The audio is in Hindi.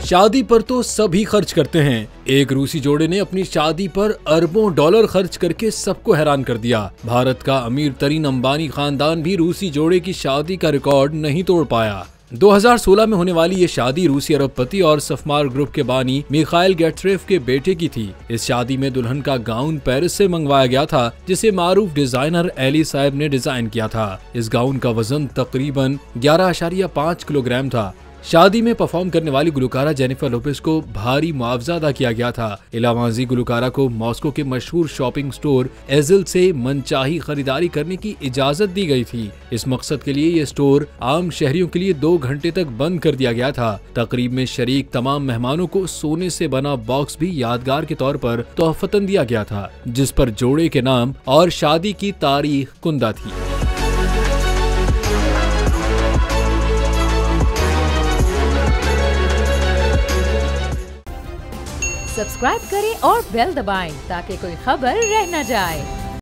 शादी पर तो सभी खर्च करते हैं। एक रूसी जोड़े ने अपनी शादी पर अरबों डॉलर खर्च करके सबको हैरान कर दिया। भारत का अमीर तरीन अंबानी खानदान भी रूसी जोड़े की शादी का रिकॉर्ड नहीं तोड़ पाया। 2016 में होने वाली ये शादी रूसी अरबपति और सफमार ग्रुप के बानी मिखाइल गेट्रेफ के बेटे की थी। इस शादी में दुल्हन का गाउन पेरिस से मंगवाया गया था, जिसे मारूफ डिजाइनर एली साहब ने डिजाइन किया था। इस गाउन का वजन तकरीबन 11.5 किलोग्राम था। शादी में परफॉर्म करने वाली गुलकारा जेनिफर लोपेज को भारी मुआवजा अदा किया गया था। इलामाजी गुलकारा को मॉस्को के मशहूर शॉपिंग स्टोर एजिल से मनचाही खरीदारी करने की इजाजत दी गई थी। इस मकसद के लिए ये स्टोर आम शहरियों के लिए 2 घंटे तक बंद कर दिया गया था। तकरीब में शरीक तमाम मेहमानों को सोने से बना बॉक्स भी यादगार के तौर पर तोहफतन दिया गया था, जिस पर जोड़े के नाम और शादी की तारीख कुंदा थी। सब्सक्राइब करें और बेल दबाएं ताकि कोई खबर रह न जाए।